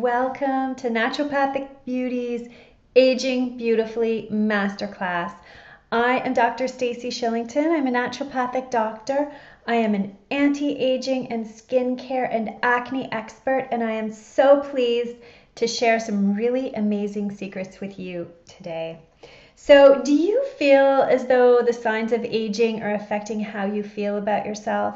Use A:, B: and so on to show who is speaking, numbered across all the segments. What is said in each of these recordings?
A: welcome to Naturopathic Beauty's Aging Beautifully Masterclass. I am Dr. Stacy Shillington. I'm a naturopathic doctor. I am an anti-aging and skincare and acne expert, and I am so pleased to share some really amazing secrets with you today. So, do you feel as though the signs of aging are affecting how you feel about yourself?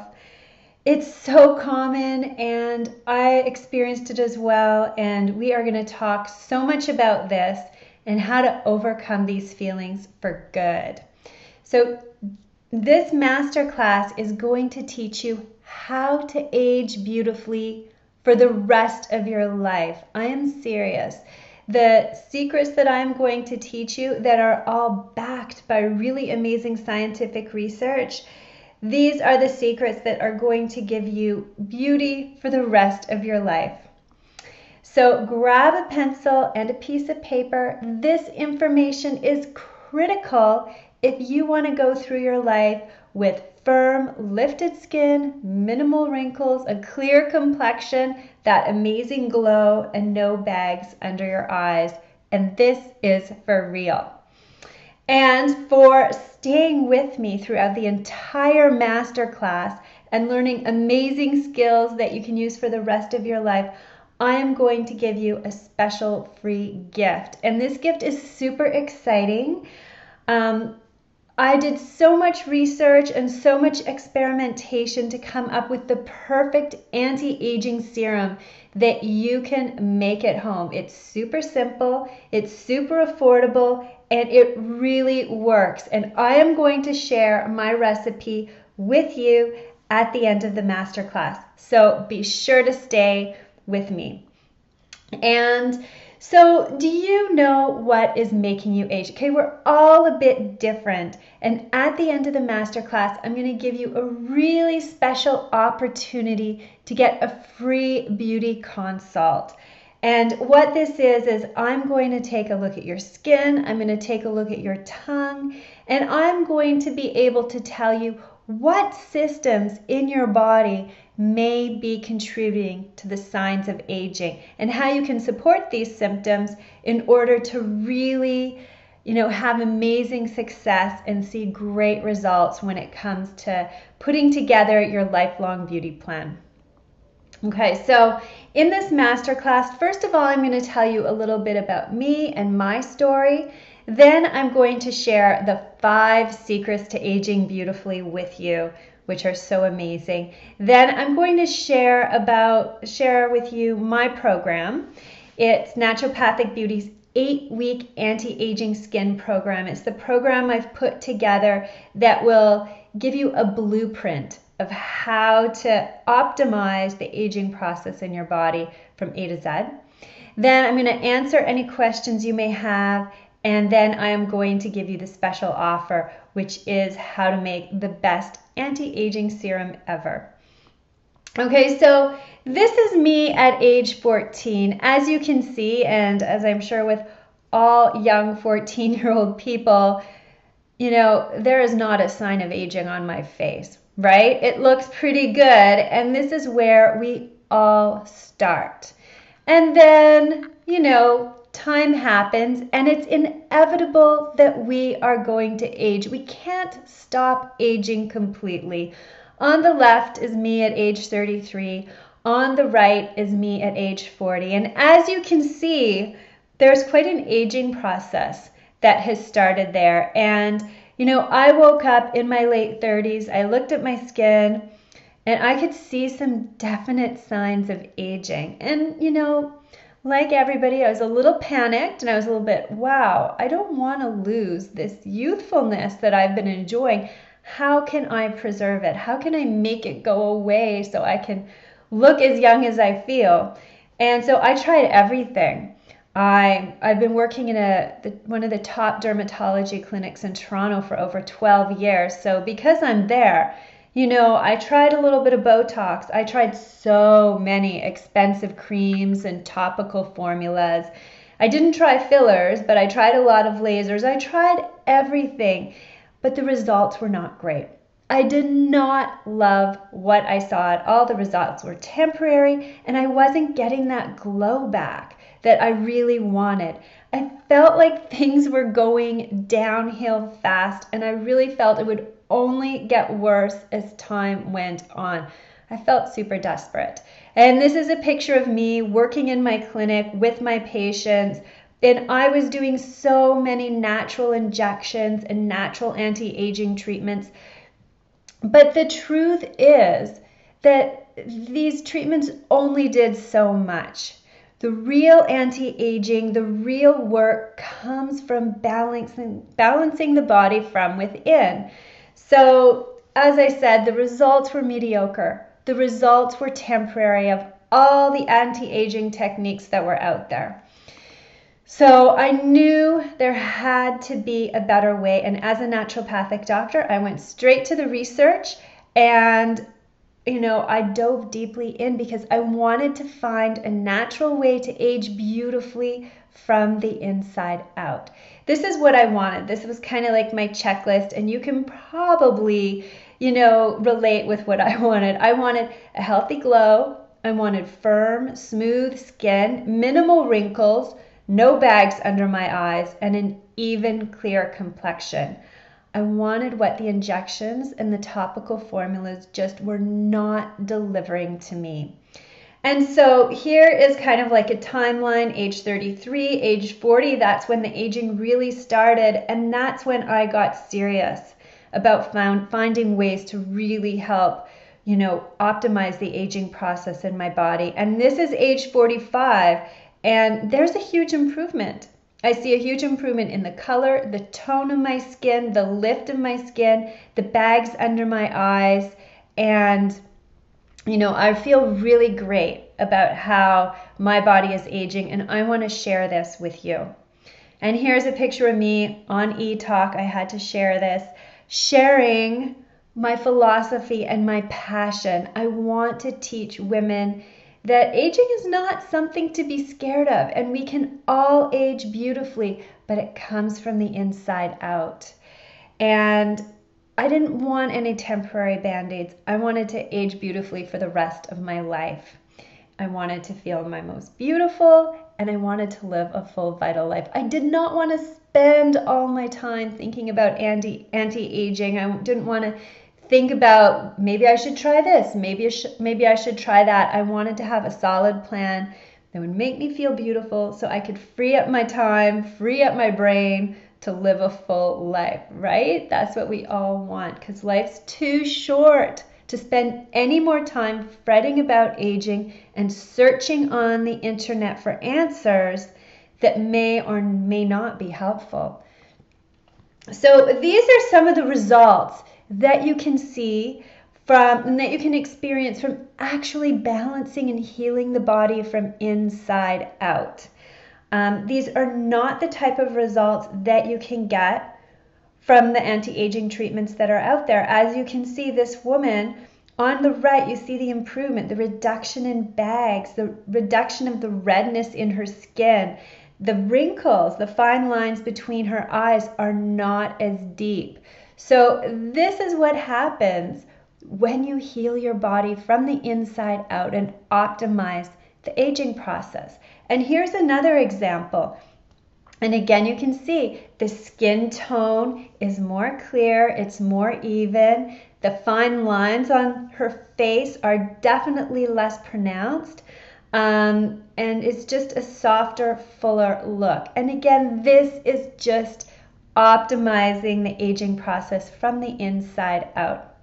A: It's so common, and I experienced it as well, and we are going to talk so much about this and how to overcome these feelings for good. So this masterclass is going to teach you how to age beautifully for the rest of your life. I am serious. The secrets that I'm going to teach you that are all backed by really amazing scientific research, these are the secrets that are going to give you beauty for the rest of your life. So grab a pencil and a piece of paper. This information is critical if you want to go through your life with firm, lifted skin, minimal wrinkles, a clear complexion, that amazing glow, and no bags under your eyes. And this is for real. And for staying with me throughout the entire masterclass and learning amazing skills that you can use for the rest of your life, I am going to give you a special free gift. And this gift is super exciting. I did so much research and so much experimentation to come up with the perfect anti-aging serum that you can make at home. It's super simple, it's super affordable, and it really works. And I am going to share my recipe with you at the end of the masterclass. So be sure to stay with me. And so, do you know what is making you age? Okay, we're all a bit different. And at the end of the masterclass, I'm going to give you a really special opportunity to get a free beauty consult. And what this is I'm going to take a look at your skin, I'm going to take a look at your tongue, and I'm going to be able to tell you what systems in your body may be contributing to the signs of aging and how you can support these symptoms in order to really, have amazing success and see great results when it comes to putting together your lifelong beauty plan. Okay, so in this masterclass, first of all, I'm going to tell you a little bit about me and my story. Then I'm going to share the 5 secrets to aging beautifully with you, which are so amazing. Then I'm going to share with you my program. It's Naturopathic Beauty's 8-week anti-aging skin program. It's the program I've put together that will give you a blueprint of how to optimize the aging process in your body from A to Z. Then I'm going to answer any questions you may have, and then I am going to give you the special offer, which is how to make the best anti-aging serum ever. Okay, so this is me at age 14. As you can see, and as I'm sure with all young 14-year-old people, there is not a sign of aging on my face, right? It looks pretty good, and this is where we all start. And then, time happens, and it's inevitable that we are going to age. We can't stop aging completely. On the left is me at age 33. On the right is me at age 40. And as you can see, there's quite an aging process that has started there. And, I woke up in my late 30s. I looked at my skin, and I could see some definite signs of aging. And, like everybody, I was a little panicked, and I was a little bit, wow, I don't want to lose this youthfulness that I've been enjoying. How can I preserve it? How can I make it go away so I can look as young as I feel? And so I tried everything. I've been working in one of the top dermatology clinics in Toronto for over 12 years. So because I'm there, I tried a little bit of Botox. I tried so many expensive creams and topical formulas. I didn't try fillers, but I tried a lot of lasers. I tried everything, but the results were not great. I did not love what I saw at all. The results were temporary, and I wasn't getting that glow back that I really wanted. I felt like things were going downhill fast, and I really felt it would only get worse as time went on. I felt super desperate. And this is a picture of me working in my clinic with my patients. And I was doing so many natural injections and natural anti-aging treatments. But the truth is that these treatments only did so much. The real anti-aging, the real work comes from balancing the body from within. So, as I said, the results were mediocre. The results were temporary of all the anti-aging techniques that were out there. So I knew there had to be a better way. And as a naturopathic doctor, I went straight to the research and I dove deeply in because I wanted to find a natural way to age beautifully from the inside out. This is what I wanted. This was kind of like my checklist, and you can probably, relate with what I wanted. I wanted a healthy glow. I wanted firm, smooth skin, minimal wrinkles, no bags under my eyes, and an even, clear complexion. I wanted what the injections and the topical formulas just were not delivering to me. And so here is kind of like a timeline, age 33, age 40, that's when the aging really started. And that's when I got serious about finding ways to really help, optimize the aging process in my body. And this is age 45, and there's a huge improvement. I see a huge improvement in the color, the tone of my skin, the lift of my skin, the bags under my eyes, and I feel really great about how my body is aging, and I want to share this with you. And here's a picture of me on eTalk. I had to share this, sharing my philosophy and my passion. I want to teach women that aging is not something to be scared of, and we can all age beautifully, but it comes from the inside out. And I didn't want any temporary band-aids. I wanted to age beautifully for the rest of my life. I wanted to feel my most beautiful, and I wanted to live a full, vital life. I did not want to spend all my time thinking about anti-aging. I didn't want to think about maybe I should try this, maybe I should try that. I wanted to have a solid plan that would make me feel beautiful so I could free up my time, free up my brain to live a full life, right? That's what we all want, because life's too short to spend any more time fretting about aging and searching on the internet for answers that may or may not be helpful. So these are some of the results that you can see from and that you can experience from actually balancing and healing the body from inside out. These are not the type of results that you can get from the anti-aging treatments that are out there. As you can see, this woman on the right, you see the improvement, the reduction in bags, the reduction of the redness in her skin, the wrinkles, the fine lines between her eyes are not as deep. So this is what happens when you heal your body from the inside out and optimize the aging process. And here's another example. And again, you can see the skin tone is more clear, it's more even. The fine lines on her face are definitely less pronounced. And it's just a softer, fuller look. And again, this is just optimizing the aging process from the inside out.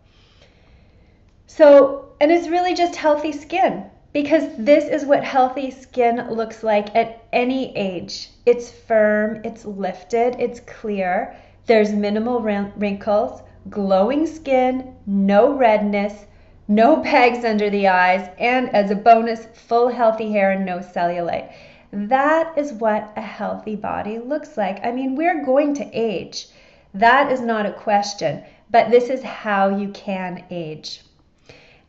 A: So, and it's really just healthy skin, because this is what healthy skin looks like at any age. It's firm, it's lifted, it's clear, there's minimal wrinkles, glowing skin, no redness, no bags under the eyes, and as a bonus, full healthy hair and no cellulite. That is what a healthy body looks like. I mean, we're going to age. That is not a question, but this is how you can age.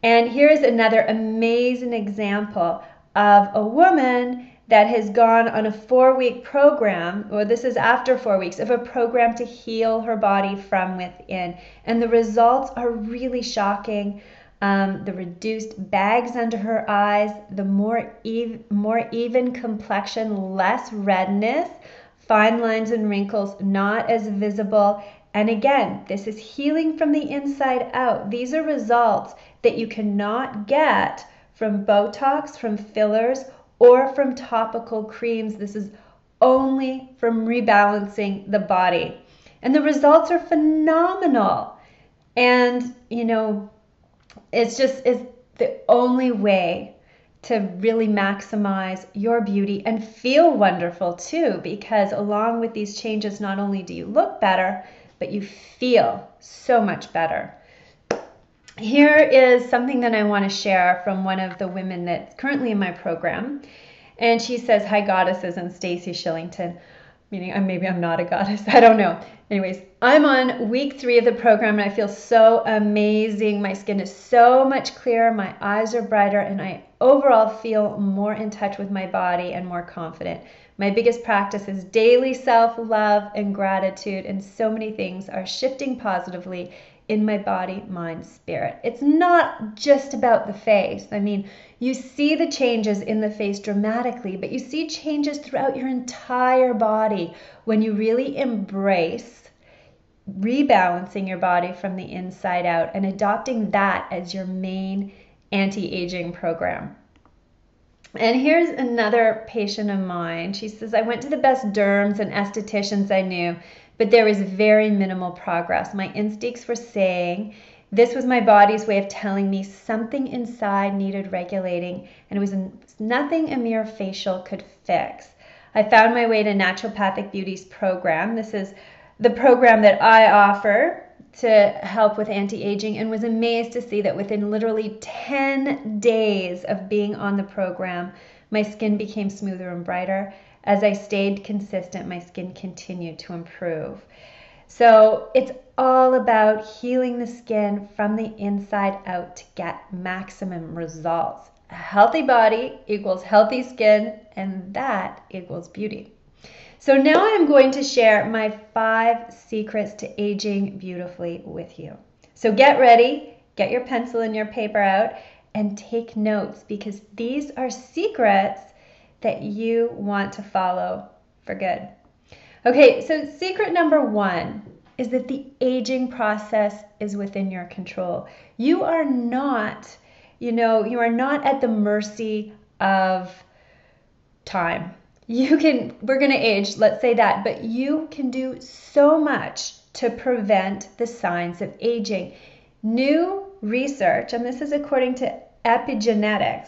A: And here's another amazing example of a woman that has gone on a 4-week program, or this is after 4 weeks, of a program to heal her body from within. And the results are really shocking. The reduced bags under her eyes, the more even complexion, less redness, fine lines and wrinkles not as visible. And again, this is healing from the inside out. These are results that you cannot get from Botox, from fillers, or from topical creams. This is only from rebalancing the body. And the results are phenomenal. And, it's the only way to really maximize your beauty and feel wonderful too, because along with these changes, not only do you look better, but you feel so much better. Here is something that I want to share from one of the women that's currently in my program. And she says, "Hi, goddesses and Stacy Shillington," meaning maybe I'm not a goddess. I don't know. Anyways, I'm on week 3 of the program and I feel so amazing. My skin is so much clearer. My eyes are brighter and I overall feel more in touch with my body and more confident. My biggest practice is daily self-love and gratitude, and so many things are shifting positively in my body, mind, spirit. It's not just about the face. I mean, you see the changes in the face dramatically, but you see changes throughout your entire body when you really embrace rebalancing your body from the inside out and adopting that as your main anti-aging program. And here's another patient of mine. She says, "I went to the best derms and estheticians I knew, but there was very minimal progress. My instincts were saying this was my body's way of telling me something inside needed regulating, and it was nothing a mere facial could fix. I found my way to Naturopathic Beauty's program." This is the program that I offer to help with anti-aging, and was amazed to see that within literally 10 days of being on the program, my skin became smoother and brighter. As I stayed consistent, my skin continued to improve. So it's all about healing the skin from the inside out to get maximum results. A healthy body equals healthy skin, and that equals beauty. So now I'm going to share my 5 secrets to aging beautifully with you. So get ready, get your pencil and your paper out, and take notes, because these are secrets that you want to follow for good. Okay, so secret number 1 is that the aging process is within your control. You are not, you are not at the mercy of time. We're going to age, let's say that, but you can do so much to prevent the signs of aging. New research, and this is according to epigenetics,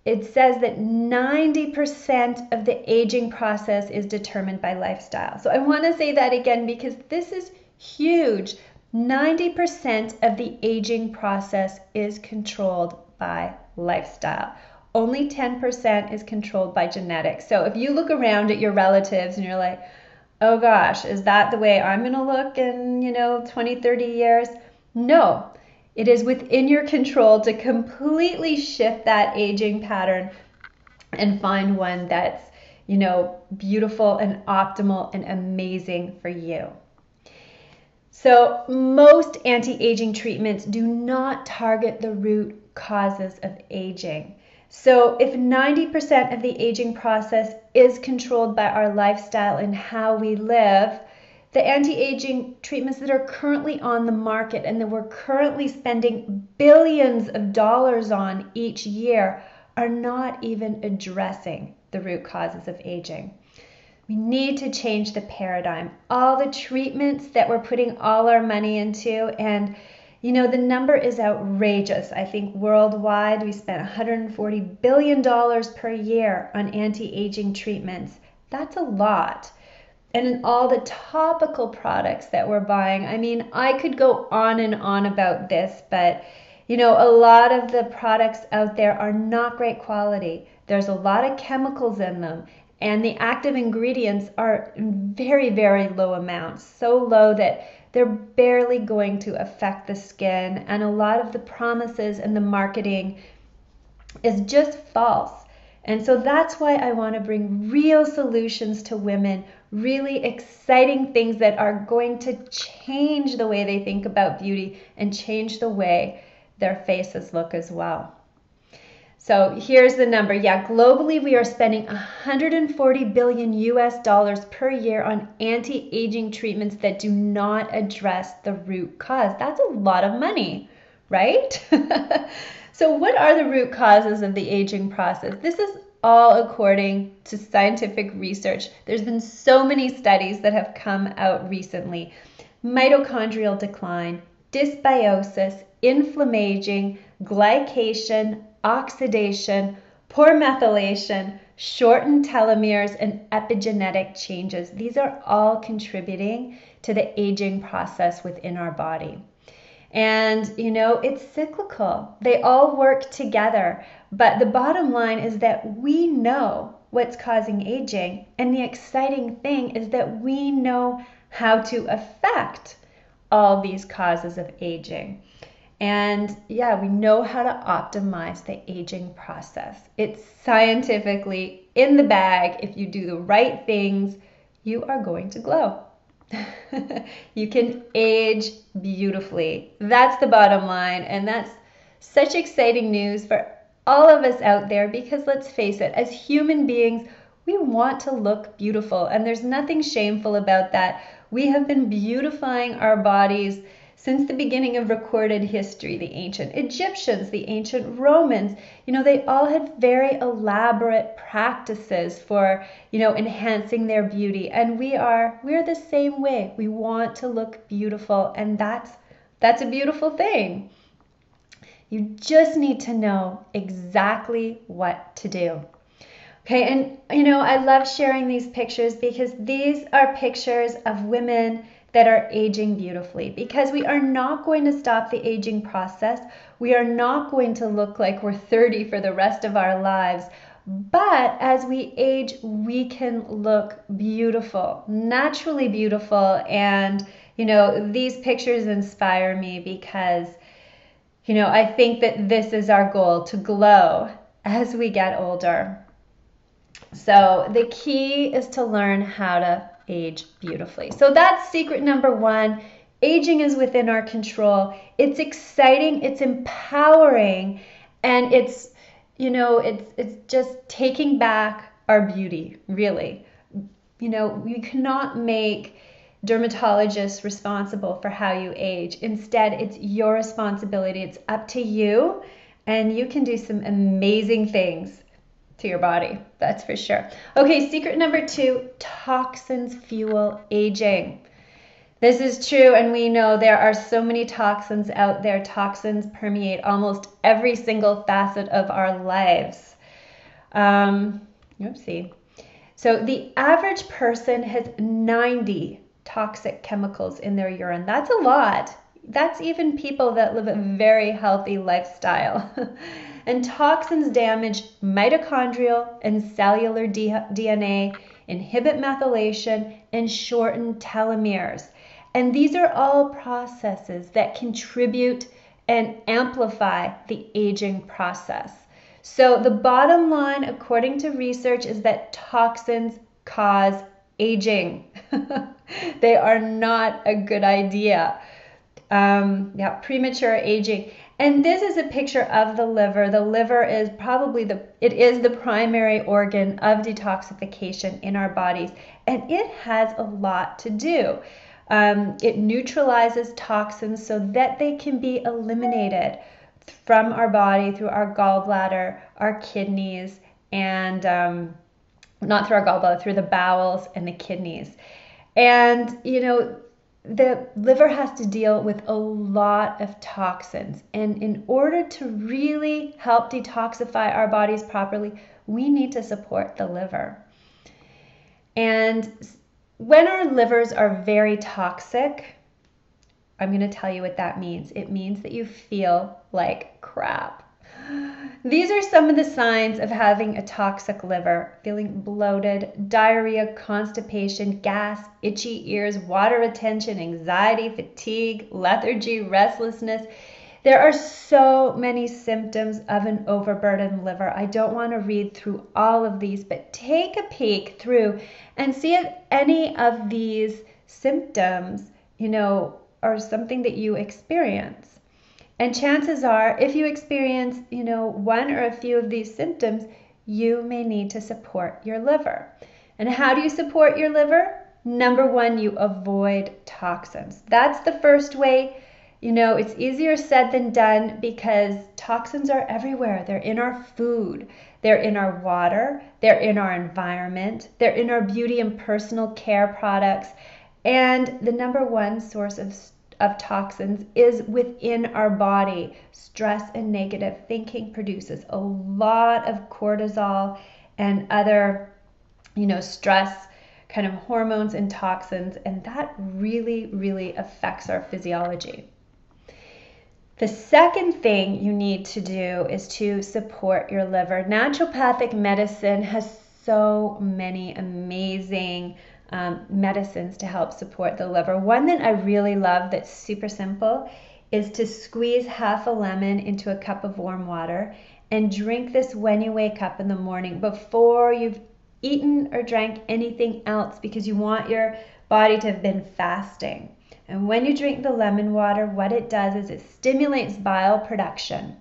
A: it says that 90% of the aging process is determined by lifestyle. So I want to say that again because this is huge. 90% of the aging process is controlled by lifestyle. Only 10% is controlled by genetics. So if you look around at your relatives and you're like, oh gosh, is that the way I'm going to look in, 20, 30 years? No, it is within your control to completely shift that aging pattern and find one that's, beautiful and optimal and amazing for you. So most anti-aging treatments do not target the root causes of aging. So if 90% of the aging process is controlled by our lifestyle and how we live, the anti-aging treatments that are currently on the market and that we're currently spending billions of dollars on each year are not even addressing the root causes of aging. We need to change the paradigm. All the treatments that we're putting all our money into, and the number is outrageous. I think worldwide we spend $140 billion per year on anti-aging treatments. That's a lot. And in all the topical products that we're buying, I could go on and on about this, but a lot of the products out there are not great quality. There's a lot of chemicals in them, and the active ingredients are in very, very low amounts, so low that they're barely going to affect the skin, and a lot of the promises and the marketing is just false. And so that's why I want to bring real solutions to women, really exciting things that are going to change the way they think about beauty and change the way their faces look as well. So here's the number. Yeah, globally we are spending 140 billion US dollars per year on anti-aging treatments that do not address the root cause. That's a lot of money, right? So what are the root causes of the aging process? This is all according to scientific research. There's been so many studies that have come out recently. Mitochondrial decline, dysbiosis, inflammation, glycation, oxidation, poor methylation, shortened telomeres, and epigenetic changes. These are all contributing to the aging process within our body. And, it's cyclical. They all work together. But the bottom line is that we know what's causing aging. And the exciting thing is that we know how to affect all these causes of aging. And yeah, we know how to optimize the aging process. It's scientifically in the bag. If you do the right things, you are going to glow. You can age beautifully. That's the bottom line. And that's such exciting news for all of us out there, because let's face it, as human beings, we want to look beautiful. And there's nothing shameful about that. We have been beautifying our bodies since the beginning of recorded history. The ancient Egyptians, the ancient Romans, they all had very elaborate practices for, enhancing their beauty. And we're the same way. We want to look beautiful, and that's a beautiful thing. You just need to know exactly what to do. Okay, and I love sharing these pictures because these are pictures of women that are aging beautifully, because we are not going to stop the aging process. We are not going to look like we're 30 for the rest of our lives. But as we age, we can look beautiful, naturally beautiful. And, these pictures inspire me because, I think that this is our goal, to glow as we get older. So the key is to learn how to age beautifully. So that's secret number one. Aging is within our control. It's exciting, it's empowering, and it's just taking back our beauty, really. You cannot make dermatologists responsible for how you age. Instead, it's your responsibility. It's up to you, and you can do some amazing things to your body, that's for sure. Okay, secret number 2, toxins fuel aging. This is true, and we know there are so many toxins out there. Toxins permeate almost every single facet of our lives. So the average person has 90 toxic chemicals in their urine. That's a lot. That's even people that live a very healthy lifestyle. And toxins damage mitochondrial and cellular DNA, inhibit methylation, and shorten telomeres. And these are all processes that contribute and amplify the aging process. So the bottom line, according to research, is that toxins cause aging. They are not a good idea. Premature aging. And this is a picture of the liver. The liver is probably the primary organ of detoxification in our bodies, and it has a lot to do. It neutralizes toxins so that they can be eliminated from our body through our gallbladder, our kidneys, and not through our gallbladder, through the bowels and the kidneys. And, the liver has to deal with a lot of toxins. And in order to really help detoxify our bodies properly, we need to support the liver. And when our livers are very toxic, I'm going to tell you what that means. It means that you feel like crap. These are some of the signs of having a toxic liver: feeling bloated, diarrhea, constipation, gas, itchy ears, water retention, anxiety, fatigue, lethargy, restlessness. There are so many symptoms of an overburdened liver. I don't want to read through all of these, but take a peek through and see if any of these symptoms, are something that you experience. And chances are, if you experience, one or a few of these symptoms, you may need to support your liver. And how do you support your liver? Number one, you avoid toxins. That's the first way. It's easier said than done because toxins are everywhere. They're in our food, they're in our water, they're in our environment, they're in our beauty and personal care products. And the number one source of toxins is within our body. Stress and negative thinking produces a lot of cortisol and other, stress kind of hormones and toxins, and that really, really affects our physiology. The second thing you need to do is to support your liver. Naturopathic medicine has so many amazing medicines to help support the liver. One that I really love that's super simple is to squeeze half a lemon into a cup of warm water and drink this when you wake up in the morning before you've eaten or drank anything else, because you want your body to have been fasting. And when you drink the lemon water, what it does is it stimulates bile production.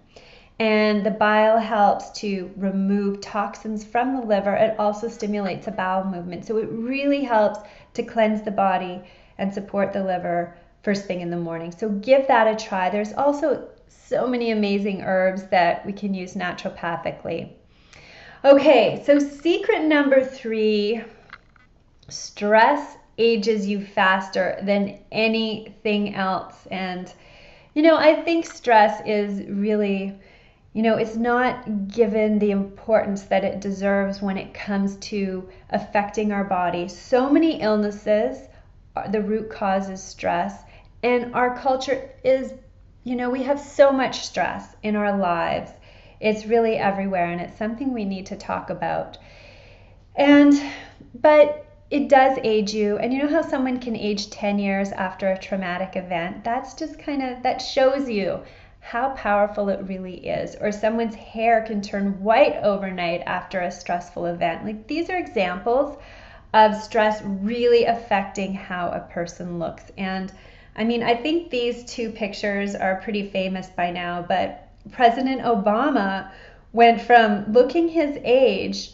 A: And the bile helps to remove toxins from the liver. It also stimulates a bowel movement. So it really helps to cleanse the body and support the liver first thing in the morning. So give that a try. There's also so many amazing herbs that we can use naturopathically. Okay, so secret number 3, stress ages you faster than anything else. And, I think stress is really, it's not given the importance that it deserves when it comes to affecting our body. So many illnesses, the root cause is stress. And our culture is, we have so much stress in our lives. It's really everywhere, and it's something we need to talk about. But it does age you, and you know how someone can age 10 years after a traumatic event? That's just that shows you how powerful it really is. Or someone's hair can turn white overnight after a stressful event. Like, these are examples of stress really affecting how a person looks. And I think these 2 pictures are pretty famous by now, but President Obama went from looking his age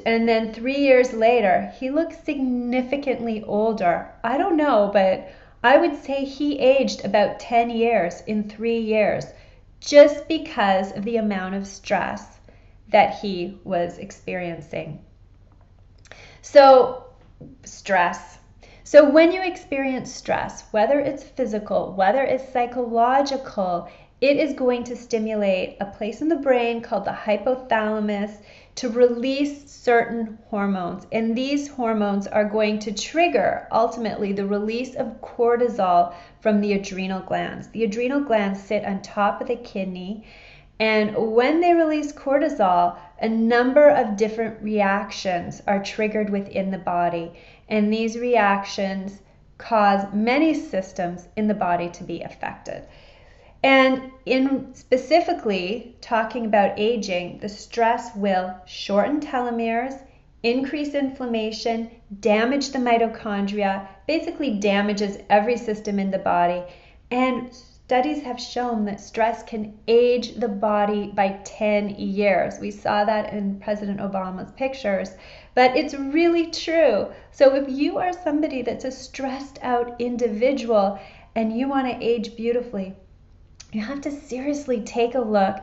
A: and then 3 years later, he looks significantly older. I don't know, but I would say he aged about 10 years in 3 years just because of the amount of stress that he was experiencing. So, stress. So when you experience stress, whether it's physical, whether it's psychological, it is going to stimulate a place in the brain called the hypothalamus to release certain hormones. And these hormones are going to trigger, ultimately, the release of cortisol from the adrenal glands. The adrenal glands sit on top of the kidney. And when they release cortisol, a number of different reactions are triggered within the body. And these reactions cause many systems in the body to be affected. And in specifically talking about aging, the stress will shorten telomeres, increase inflammation, damage the mitochondria, basically damages every system in the body. And studies have shown that stress can age the body by 10 years. We saw that in President Obama's pictures, but it's really true. So if you are somebody that's a stressed out individual and you want to age beautifully, you have to seriously take a look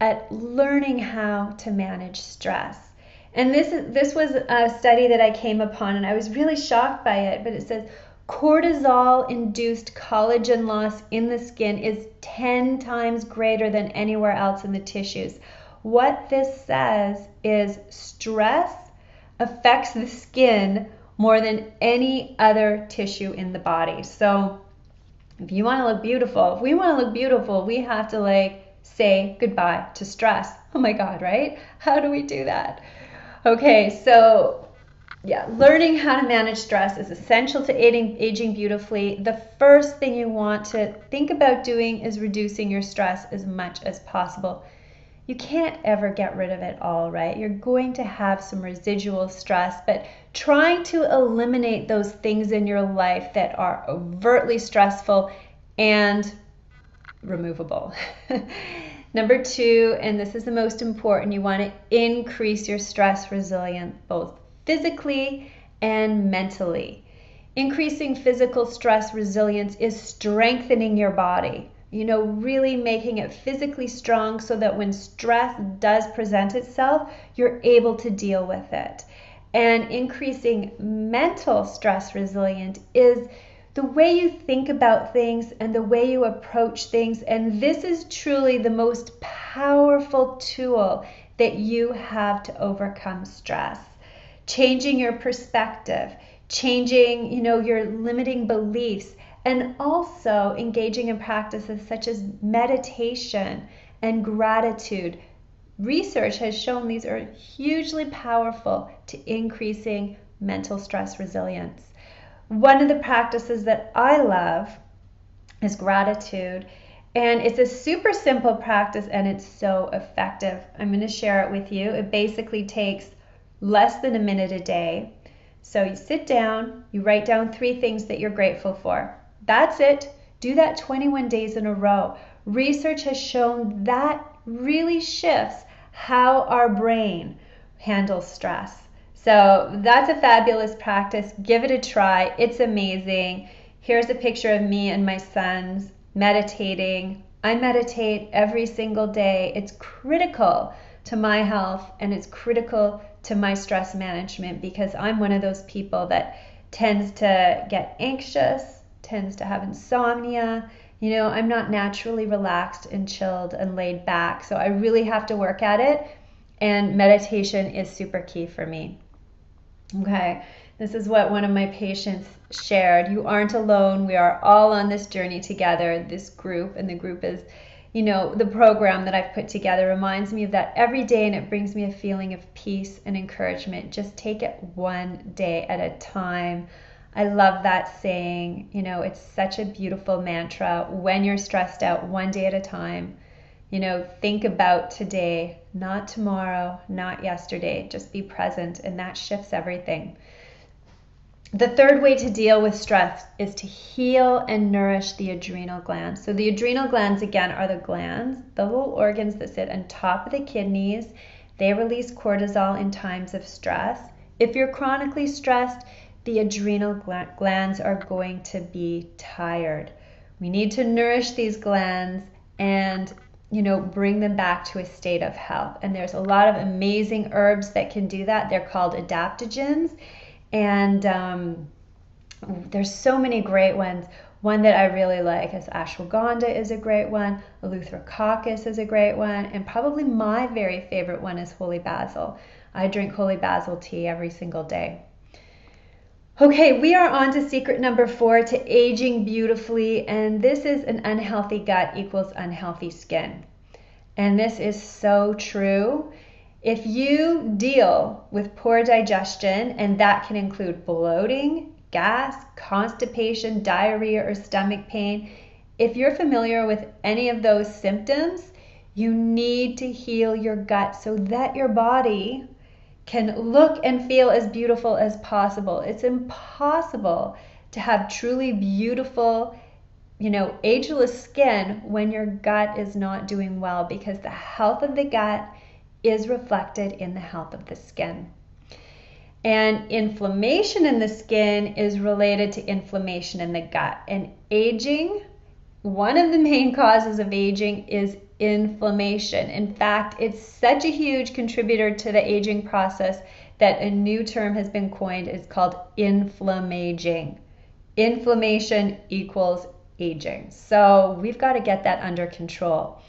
A: at learning how to manage stress. And this was a study that I came upon, and I was really shocked by it, but it says cortisol-induced collagen loss in the skin is 10 times greater than anywhere else in the tissues. What this says is stress affects the skin more than any other tissue in the body. So if you want to look beautiful, if we want to look beautiful, we have to say goodbye to stress. Oh my God, right? How do we do that? Okay, so yeah, learning how to manage stress is essential to aging beautifully. The first thing you want to think about doing is reducing your stress as much as possible. You can't ever get rid of it all, right? You're going to have some residual stress, but trying to eliminate those things in your life that are overtly stressful and removable. Number 2, and this is the most important, you want to increase your stress resilience both physically and mentally. Increasing physical stress resilience is strengthening your body. Really making it physically strong so that when stress does present itself, you're able to deal with it. And increasing mental stress resilience is the way you think about things and the way you approach things. And this is truly the most powerful tool that you have to overcome stress. Changing your perspective, changing, your limiting beliefs, and also engaging in practices such as meditation and gratitude. Research has shown these are hugely powerful to increasing mental stress resilience. One of the practices that I love is gratitude, and it's a super simple practice and it's so effective. I'm going to share it with you. It basically takes less than a minute a day. So you sit down, you write down 3 things that you're grateful for. That's it. Do that 21 days in a row. Research has shown that really shifts how our brain handles stress. So that's a fabulous practice. Give it a try. It's amazing. Here's a picture of me and my sons meditating. I meditate every single day. It's critical to my health and it's critical to my stress management because I'm one of those people that tends to get anxious, tends to have insomnia. I'm not naturally relaxed and chilled and laid back, so I really have to work at it, and meditation is super key for me. Okay, this is what one of my patients shared. You aren't alone. We are all on this journey together, this group, and the group is, the program that I've put together reminds me of that every day, and it brings me a feeling of peace and encouragement. Just take it one day at a time. I love that saying. It's such a beautiful mantra. When you're stressed out, one day at a time. Think about today, not tomorrow, not yesterday. Just be present, and that shifts everything. The third way to deal with stress is to heal and nourish the adrenal glands. So the adrenal glands, again, are the glands, the little organs that sit on top of the kidneys. They release cortisol in times of stress. If you're chronically stressed, the adrenal glands are going to be tired. We need to nourish these glands and bring them back to a state of health. And there's a lot of amazing herbs that can do that. They're called adaptogens. And there's so many great ones. One that I really like is ashwagandha is a great one. Eleutherococcus is a great one. And probably my very favorite one is holy basil. I drink holy basil tea every single day. Okay, we are on to secret number 4 to aging beautifully, and this is an unhealthy gut equals unhealthy skin. And this is so true. If you deal with poor digestion, and that can include bloating, gas, constipation, diarrhea, or stomach pain, if you're familiar with any of those symptoms, you need to heal your gut so that your body can look and feel as beautiful as possible. It's impossible to have truly beautiful, ageless skin when your gut is not doing well, because the health of the gut is reflected in the health of the skin. And inflammation in the skin is related to inflammation in the gut. And aging, one of the main causes of aging is inflammation. In fact, it's such a huge contributor to the aging process that a new term has been coined. It's called inflammaging. Inflammation equals aging. So we've got to get that under control.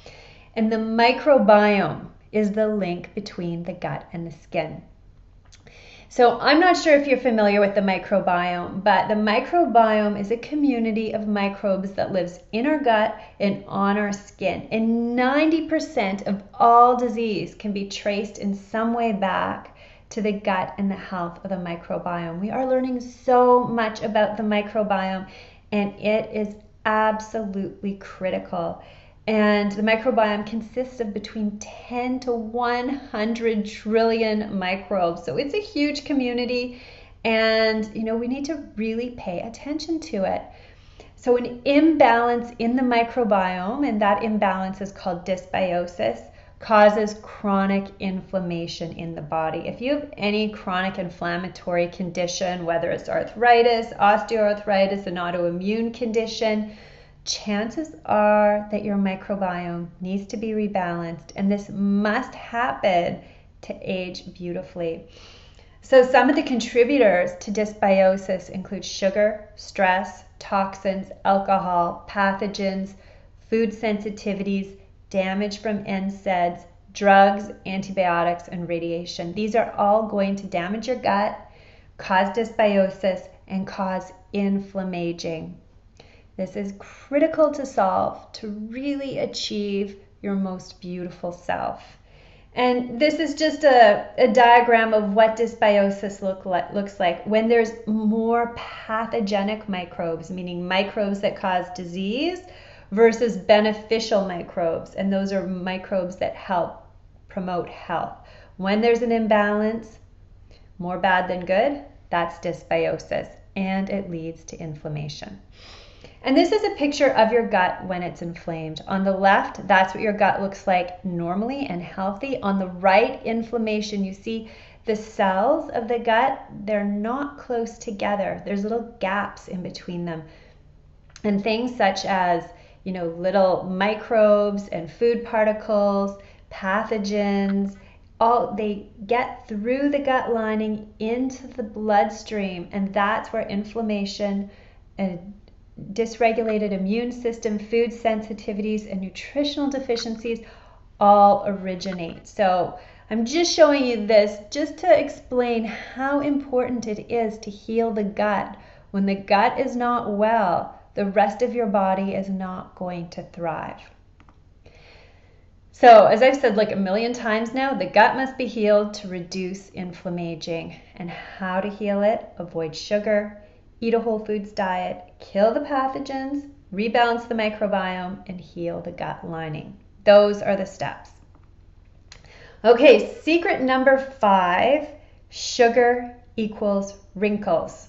A: And the microbiome is the link between the gut and the skin. So I'm not sure if you're familiar with the microbiome, but the microbiome is a community of microbes that lives in our gut and on our skin. And 90% of all disease can be traced in some way back to the gut and the health of the microbiome. We are learning so much about the microbiome, and it is absolutely critical. And the microbiome consists of between 10 to 100 trillion microbes. So it's a huge community, and we need to really pay attention to it. So an imbalance in the microbiome, and that imbalance is called dysbiosis, causes chronic inflammation in the body. If you have any chronic inflammatory condition, whether it's arthritis, osteoarthritis, an autoimmune condition, chances are that your microbiome needs to be rebalanced, and this must happen to age beautifully. So some of the contributors to dysbiosis include sugar, stress, toxins, alcohol, pathogens, food sensitivities, damage from NSAIDs, drugs, antibiotics, and radiation. These are all going to damage your gut, cause dysbiosis, and cause inflammation. This is critical to solve to really achieve your most beautiful self. And this is just a diagram of what dysbiosis looks like when there's more pathogenic microbes, meaning microbes that cause disease, versus beneficial microbes, and those are microbes that help promote health. When there's an imbalance, more bad than good, that's dysbiosis, and it leads to inflammation. And this is a picture of your gut when it's inflamed. On the left, that's what your gut looks like normally and healthy. On the right, inflammation. You see the cells of the gut, they're not close together. There's little gaps in between them. And things such as, little microbes and food particles, pathogens, they get through the gut lining into the bloodstream, and that's where inflammation and dysregulated immune system, food sensitivities, and nutritional deficiencies all originate. So I'm just showing you this just to explain how important it is to heal the gut. When the gut is not well, the rest of your body is not going to thrive. So as I've said like a million times now, the gut must be healed to reduce inflammation. And how to heal it? Avoid sugar, eat a whole foods diet, kill the pathogens, rebalance the microbiome, and heal the gut lining. Those are the steps. Okay, secret number 5, sugar equals wrinkles.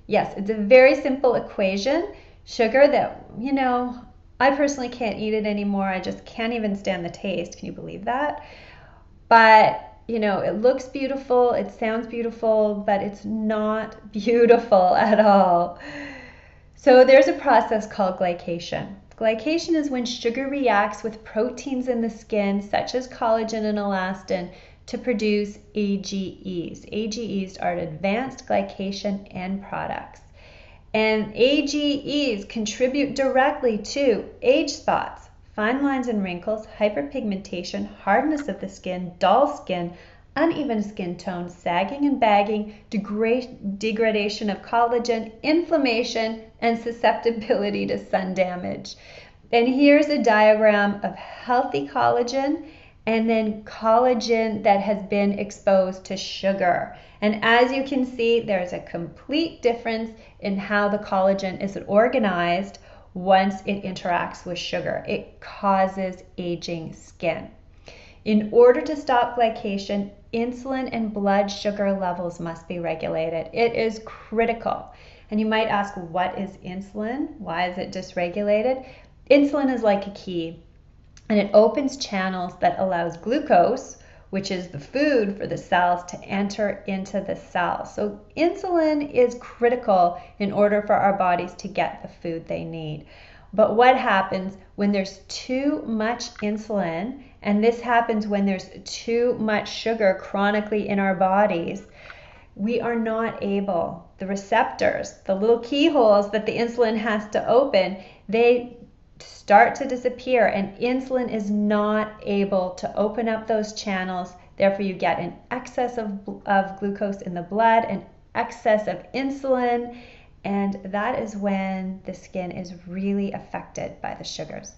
A: Yes, it's a very simple equation. Sugar that, I personally can't eat it anymore. I just can't even stand the taste. Can you believe that? But it looks beautiful, it sounds beautiful, but it's not beautiful at all. So there's a process called glycation. Glycation is when sugar reacts with proteins in the skin, such as collagen and elastin, to produce AGEs. AGEs are advanced glycation end products. And AGEs contribute directly to age spots, fine lines and wrinkles, hyperpigmentation, hardness of the skin, dull skin, uneven skin tone, sagging and bagging, degradation of collagen, inflammation, and susceptibility to sun damage. And here's a diagram of healthy collagen and then collagen that has been exposed to sugar. And as you can see, there's a complete difference in how the collagen is organized once it interacts with sugar. It causes aging skin. In order to stop glycation, insulin and blood sugar levels must be regulated. It is critical. And you might ask, what is insulin? Why is it dysregulated? Insulin is like a key, and it opens channels that allows glucose, which is the food for the cells, to enter into the cells. So insulin is critical in order for our bodies to get the food they need. But what happens when there's too much insulin, and this happens when there's too much sugar chronically in our bodies, we are not able, the receptors, the little keyholes that the insulin has to open, they start to disappear, and insulin is not able to open up those channels. Therefore, you get an excess of glucose in the blood, an excess of insulin, and that is when the skin is really affected by the sugars.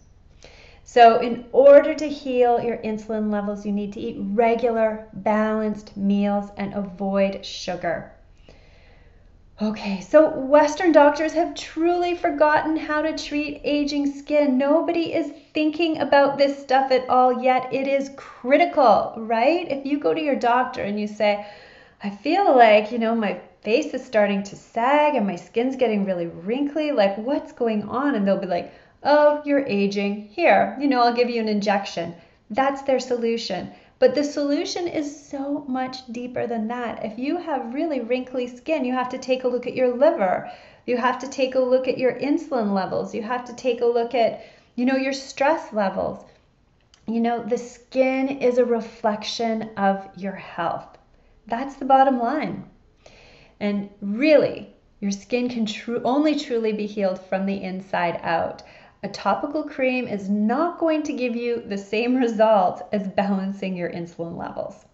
A: So in order to heal your insulin levels, you need to eat regular, balanced meals and avoid sugar. Okay, so Western doctors have truly forgotten how to treat aging skin. Nobody is thinking about this stuff at all, yet it is critical, right? If you go to your doctor and you say, I feel like, my face is starting to sag and my skin's getting really wrinkly, like what's going on? And they'll be like, oh, you're aging. Here, I'll give you an injection. That's their solution. But the solution is so much deeper than that. If you have really wrinkly skin, you have to take a look at your liver. You have to take a look at your insulin levels. You have to take a look at, your stress levels. The skin is a reflection of your health. That's the bottom line. And really, your skin can only truly be healed from the inside out. A topical cream is not going to give you the same result as balancing your insulin levels.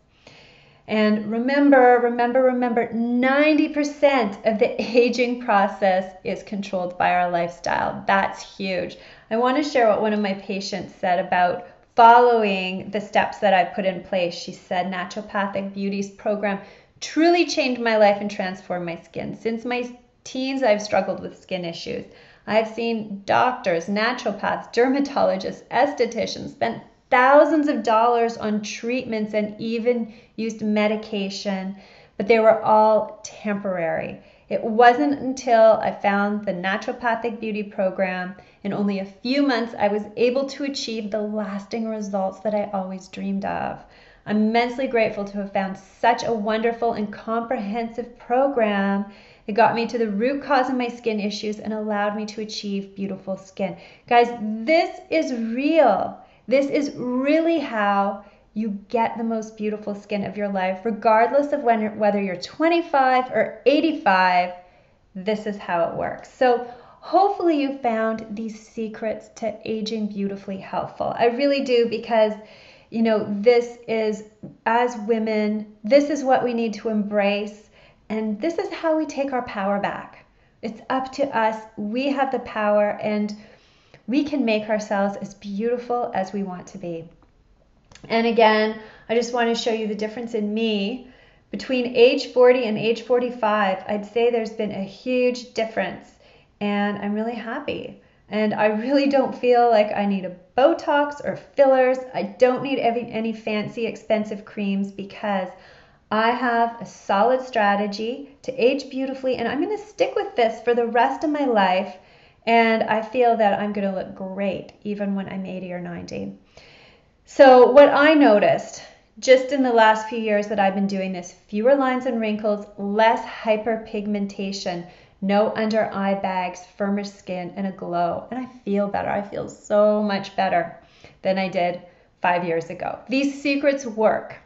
A: And remember, 90% of the aging process is controlled by our lifestyle. That's huge. I want to share what one of my patients said about following the steps that I put in place. She said, Naturopathic Beauties program truly changed my life and transformed my skin. Since my teens, I've struggled with skin issues. I've seen doctors, naturopaths, dermatologists, estheticians, spent thousands of dollars on treatments and even used medication, but they were all temporary. It wasn't until I found the Naturopathic Beauty program, in only a few months, I was able to achieve the lasting results that I always dreamed of. I'm immensely grateful to have found such a wonderful and comprehensive program. It got me to the root cause of my skin issues and allowed me to achieve beautiful skin. Guys, this is real. This is really how you get the most beautiful skin of your life, regardless of whether you're 25 or 85. This is how it works. So hopefully you found these secrets to aging beautifully helpful. I really do, because this is, as women, this is what we need to embrace. And this is how we take our power back. It's up to us. We have the power, and we can make ourselves as beautiful as we want to be. And again, I just want to show you the difference in me between age 40 and age 45. I'd say there's been a huge difference, and I'm really happy. And I really don't feel like I need a Botox or fillers. I don't need any fancy expensive creams, because I have a solid strategy to age beautifully, and I'm going to stick with this for the rest of my life. And I feel that I'm going to look great even when I'm 80 or 90. So what I noticed just in the last few years that I've been doing this, fewer lines and wrinkles, less hyperpigmentation, no under eye bags, firmer skin, and a glow. And I feel better. I feel so much better than I did 5 years ago. These secrets work.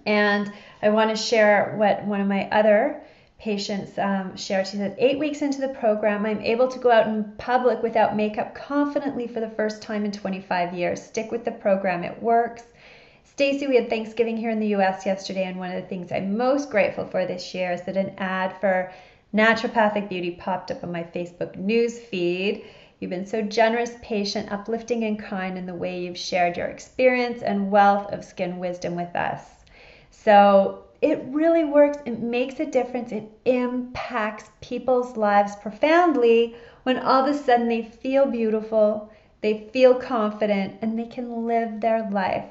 A: And I want to share what one of my other patients shared. She said, 8 weeks into the program, I'm able to go out in public without makeup confidently for the first time in 25 years. Stick with the program. It works. Stacy, we had Thanksgiving here in the U.S. yesterday, and one of the things I'm most grateful for this year is that an ad for Naturopathic Beauty popped up on my Facebook news feed. You've been so generous, patient, uplifting, and kind in the way you've shared your experience and wealth of skin wisdom with us. So it really works. It makes a difference. It impacts people's lives profoundly when all of a sudden they feel beautiful, they feel confident, and they can live their life.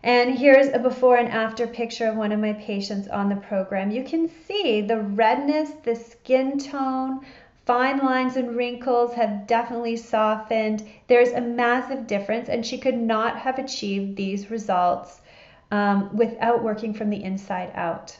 A: And here's a before and after picture of one of my patients on the program. You can see the redness, the skin tone, fine lines and wrinkles have definitely softened. There's a massive difference, and she could not have achieved these results without working from the inside out.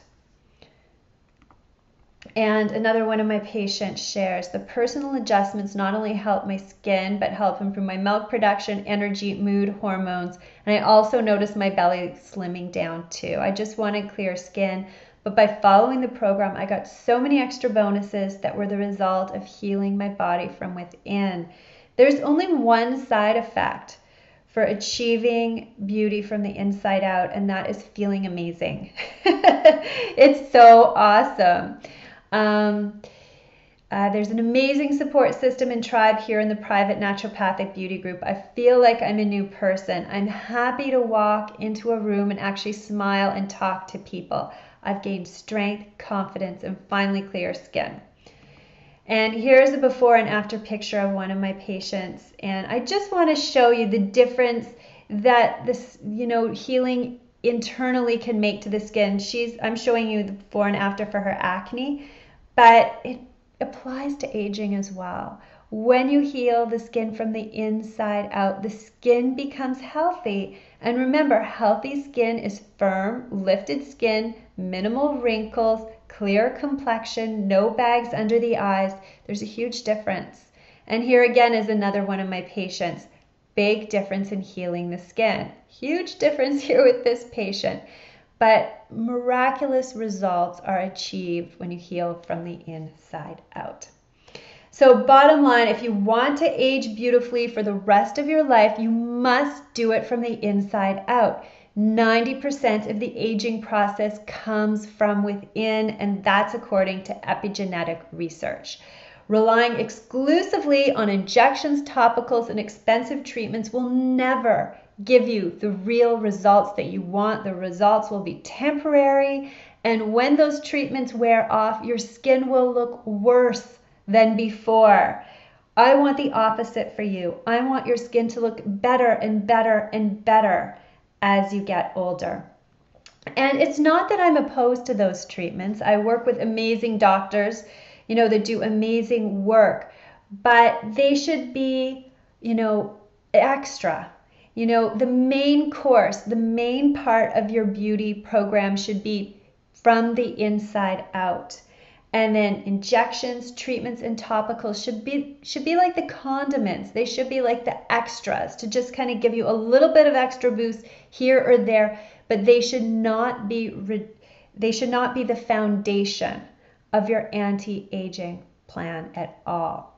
A: And another one of my patients shares, the personal adjustments not only help my skin, but help improve my milk production, energy, mood, hormones. And I also noticed my belly slimming down too. I just wanted clear skin, but by following the program, I got so many extra bonuses that were the result of healing my body from within. There's only one side effect for achieving beauty from the inside out, and that is feeling amazing. It's so awesome. There's an amazing support system and tribe here in the private naturopathic beauty group. I feel like I'm a new person. I'm happy to walk into a room and actually smile and talk to people. I've gained strength, confidence, and finally clear skin. And here's a before and after picture of one of my patients. And I just want to show you the difference that this, healing internally can make to the skin. I'm showing you the before and after for her acne, but it applies to aging as well. When you heal the skin from the inside out, the skin becomes healthy. And remember, healthy skin is firm, lifted skin, minimal wrinkles, clear complexion, no bags under the eyes. There's a huge difference. And here again is another one of my patients. Big difference in healing the skin. Huge difference here with this patient. But miraculous results are achieved when you heal from the inside out. So bottom line, if you want to age beautifully for the rest of your life, you must do it from the inside out. 90% of the aging process comes from within, and that's according to epigenetic research. Relying exclusively on injections, topicals, and expensive treatments will never give you the real results that you want. The results will be temporary, and when those treatments wear off, your skin will look worse than before. I want the opposite for you. I want your skin to look better and better and better as you get older. And it's not that I'm opposed to those treatments. I work with amazing doctors, that do amazing work, but they should be, extra. The main course, the main part of your beauty program should be from the inside out. And then injections, treatments, and topicals should be like the condiments. They should be like the extras to just kind of give you a little bit of extra boost here or there, but they should not be the foundation of your anti-aging plan at all.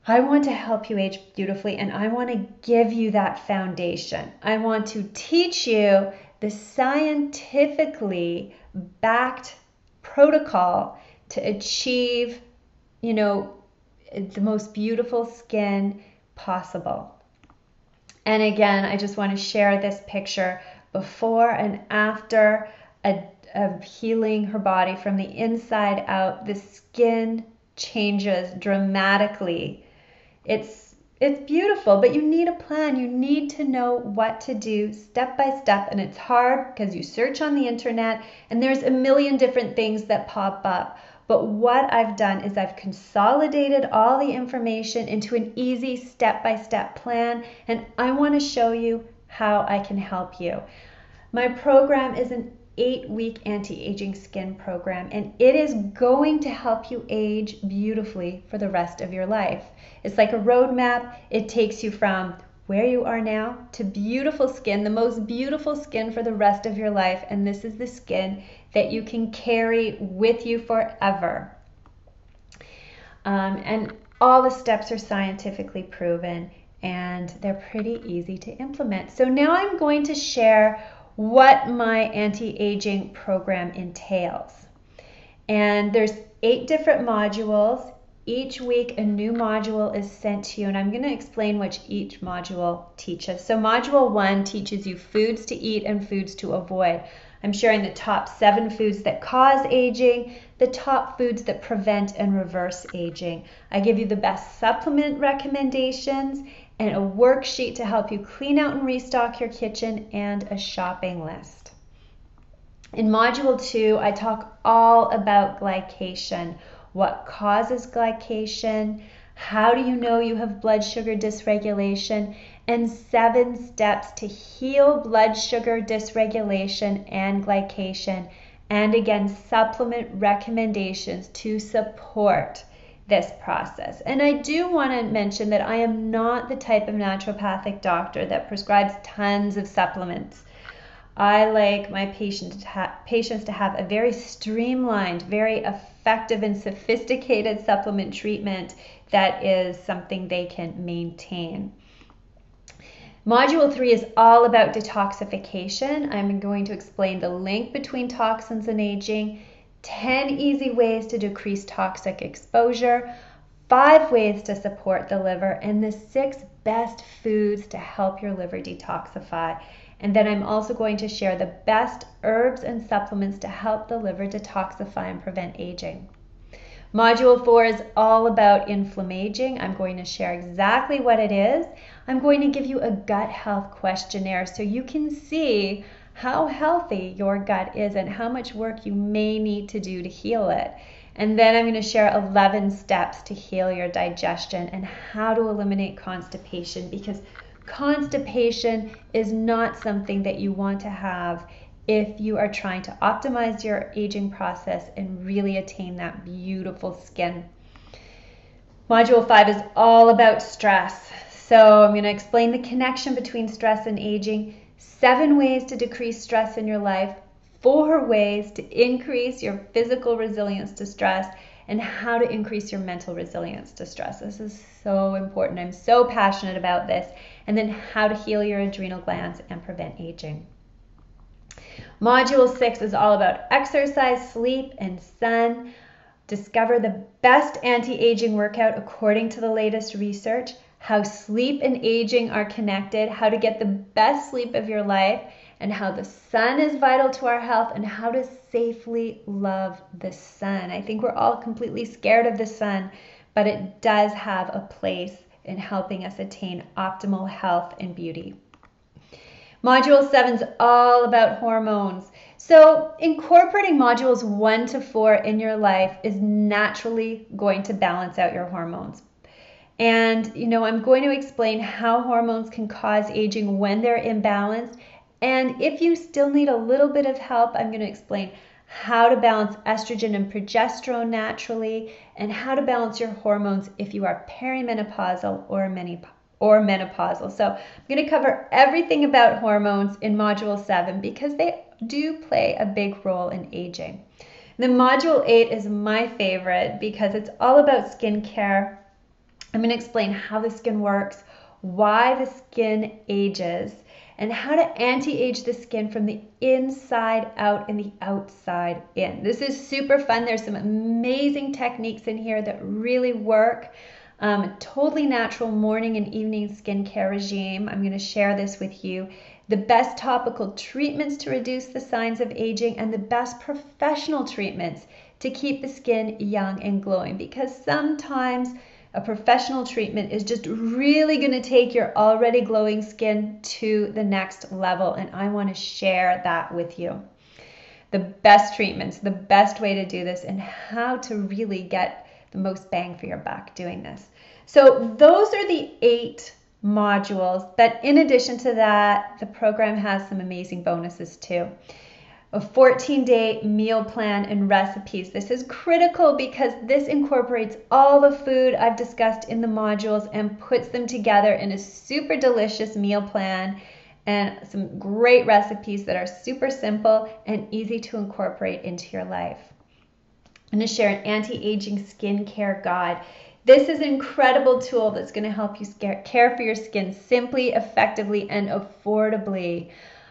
A: I want to help you age beautifully, and I want to give you that foundation. I want to teach you the scientifically backed protocol to achieve, the most beautiful skin possible. And again, I just want to share this picture before and after of healing her body from the inside out. The skin changes dramatically. It's beautiful, but you need a plan. You need to know what to do step by step, and it's hard because you search on the internet and there's a million different things that pop up. But what I've done is I've consolidated all the information into an easy step-by-step plan, and I want to show you how I can help you. My program is an 8-week anti-aging skin program, and it is going to help you age beautifully for the rest of your life. It's like a roadmap. It takes you from where you are now to beautiful skin, the most beautiful skin for the rest of your life, and this is the skin that you can carry with you forever. And all the steps are scientifically proven, and they're pretty easy to implement. So now I'm going to share what my anti-aging program entails. And there's 8 different modules. Each week a new module is sent to you, and I'm going to explain what each module teaches. So module 1 teaches you foods to eat and foods to avoid. I'm sharing the top 7 foods that cause aging, the top foods that prevent and reverse aging. I give you the best supplement recommendations and a worksheet to help you clean out and restock your kitchen, and a shopping list. In module 2, I talk all about glycation. What causes glycation? How do you know you have blood sugar dysregulation? And 7 steps to heal blood sugar dysregulation and glycation. And again, supplement recommendations to support this process. And I do want to mention that I am not the type of naturopathic doctor that prescribes tons of supplements. I like my patients to have a very streamlined, very effective and sophisticated supplement treatment that is something they can maintain. Module 3 is all about detoxification. I'm going to explain the link between toxins and aging, 10 easy ways to decrease toxic exposure, 5 ways to support the liver, and the 6 best foods to help your liver detoxify. And then I'm also going to share the best herbs and supplements to help the liver detoxify and prevent aging. Module 4 is all about inflammaging. I'm going to share exactly what it is. I'm going to give you a gut health questionnaire so you can see how healthy your gut is and how much work you may need to do to heal it. And then I'm going to share 11 steps to heal your digestion and how to eliminate constipation, because constipation is not something that you want to have if you are trying to optimize your aging process and really attain that beautiful skin. Module 5 is all about stress. So I'm going to explain the connection between stress and aging, 7 ways to decrease stress in your life, 4 ways to increase your physical resilience to stress, and how to increase your mental resilience to stress. This is so important. I'm so passionate about this. And then how to heal your adrenal glands and prevent aging. Module 6 is all about exercise, sleep, and sun. Discover the best anti-aging workout according to the latest research, how sleep and aging are connected, how to get the best sleep of your life, and how the sun is vital to our health, and how to safely love the sun. I think we're all completely scared of the sun, but it does have a place in helping us attain optimal health and beauty. Module 7 is all about hormones. So incorporating modules 1 to 4 in your life is naturally going to balance out your hormones. And, I'm going to explain how hormones can cause aging when they're imbalanced. And if you still need a little bit of help, I'm going to explain how to balance estrogen and progesterone naturally, and how to balance your hormones if you are perimenopausal or menopausal. So I'm going to cover everything about hormones in Module 7 because they do play a big role in aging. Then Module 8 is my favorite because it's all about skincare. I'm going to explain how the skin works, why the skin ages, and how to anti-age the skin from the inside out and the outside in. This is super fun. There's some amazing techniques in here that really work. Totally natural morning and evening skincare regime. I'm going to share this with you. The best topical treatments to reduce the signs of aging, and the best professional treatments to keep the skin young and glowing, because sometimes a professional treatment is just really going to take your already glowing skin to the next level, and I want to share that with you. The best treatments, the best way to do this, and how to really get the most bang for your buck doing this. So those are the 8 modules, but in addition to that, the program has some amazing bonuses too. A 14-day meal plan and recipes. This is critical because this incorporates all the food I've discussed in the modules and puts them together in a super delicious meal plan and some great recipes that are super simple and easy to incorporate into your life. I'm going to share an anti-aging skincare guide. This is an incredible tool that's going to help you care for your skin simply, effectively, and affordably.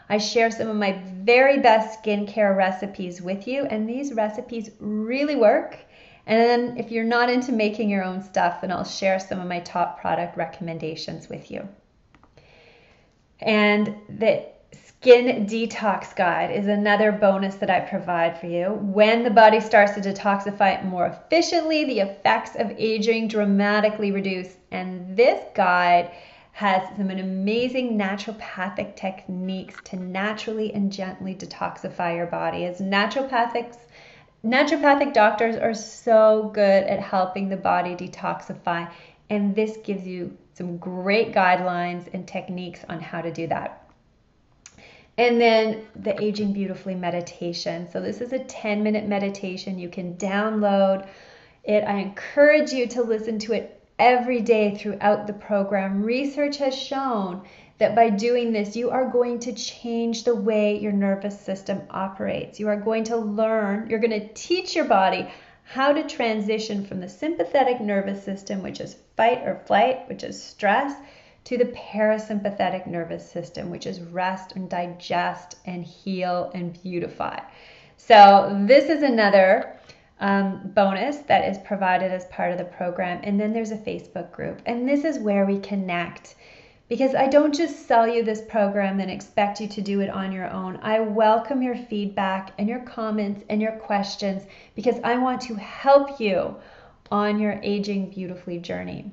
A: I share some of my very best skincare recipes with you, and these recipes really work. And then if you're not into making your own stuff, then I'll share some of my top product recommendations with you. And the Skin Detox Guide is another bonus that I provide for you. When the body starts to detoxify more efficiently, the effects of aging dramatically reduce. And this guide has some amazing naturopathic techniques to naturally and gently detoxify your body. As naturopathic doctors are so good at helping the body detoxify, and this gives you some great guidelines and techniques on how to do that. And then the Aging Beautifully meditation. So this is a 10-minute meditation. You can download it. I encourage you to listen to it every day throughout the program. Research has shown that by doing this, you are going to change the way your nervous system operates. You are going to learn, you're going to teach your body how to transition from the sympathetic nervous system, which is fight or flight, which is stress, to the parasympathetic nervous system, which is rest and digest and heal and beautify. So this is another bonus that is provided as part of the program. And then there's a Facebook group. And this is where we connect. Because I don't just sell you this program and expect you to do it on your own. I welcome your feedback and your comments and your questions because I want to help you on your aging beautifully journey.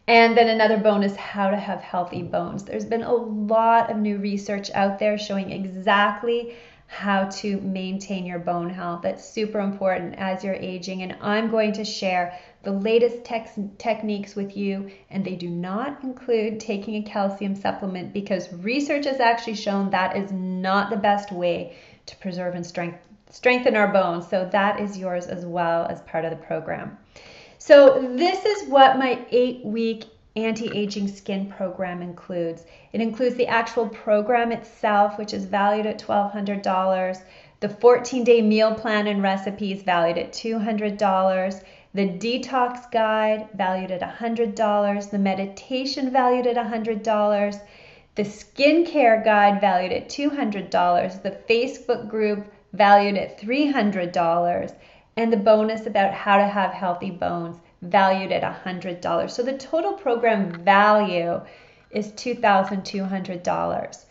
A: And then another bonus, how to have healthy bones. There's been a lot of new research out there showing exactly how to maintain your bone health. That's super important as you're aging. And I'm going to share the latest techniques with you, and they do not include taking a calcium supplement because research has actually shown that is not the best way to preserve and strengthen our bones. So that is yours as well as part of the program. So this is what my 8-week anti-aging skin program includes. It includes the actual program itself, which is valued at $1,200, the 14-day meal plan and recipes valued at $200, the detox guide valued at $100, the meditation valued at $100, the skincare guide valued at $200, the Facebook group valued at $300, and the bonus about how to have healthy bones valued at $100. So the total program value is $2,200.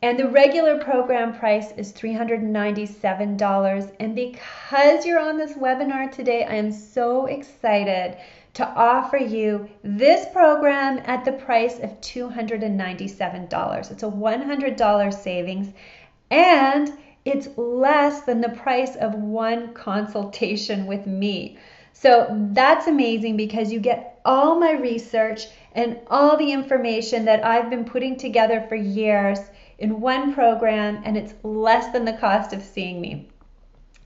A: And the regular program price is $397. And because you're on this webinar today, I am so excited to offer you this program at the price of $297. It's a $100 savings, and it's less than the price of one consultation with me. So that's amazing because you get all my research and all the information that I've been putting together for years in one program, and it's less than the cost of seeing me.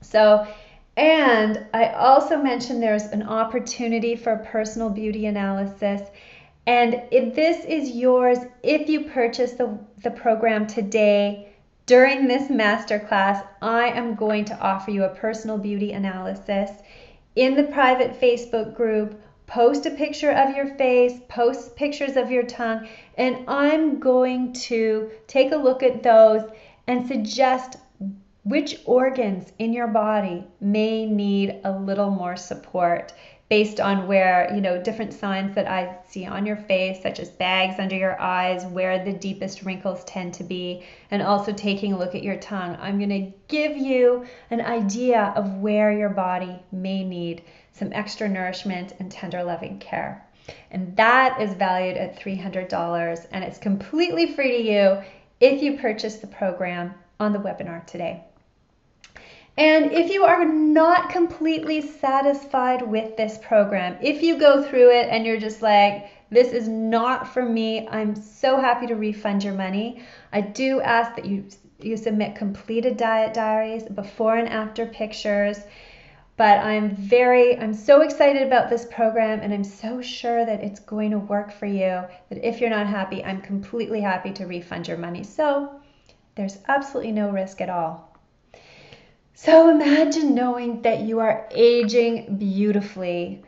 A: So, and I also mentioned there's an opportunity for personal beauty analysis, and this is yours if you purchase the program today. During this masterclass, I am going to offer you a personal beauty analysis in the private Facebook group. Post a picture of your face, post pictures of your tongue, and I'm going to take a look at those and suggest which organs in your body may need a little more support based on where, different signs that I see on your face, such as bags under your eyes, where the deepest wrinkles tend to be, and also taking a look at your tongue. I'm going to give you an idea of where your body may need some extra nourishment and tender loving care. And that is valued at $300, and it's completely free to you if you purchase the program on the webinar today. And if you are not completely satisfied with this program, if you go through it and you're just like, this is not for me, I'm so happy to refund your money. I do ask that you submit completed diet diaries, before and after pictures. But I'm so excited about this program, and I'm so sure that it's going to work for you, that if you're not happy, I'm completely happy to refund your money. So there's absolutely no risk at all. So imagine knowing that you are aging beautifully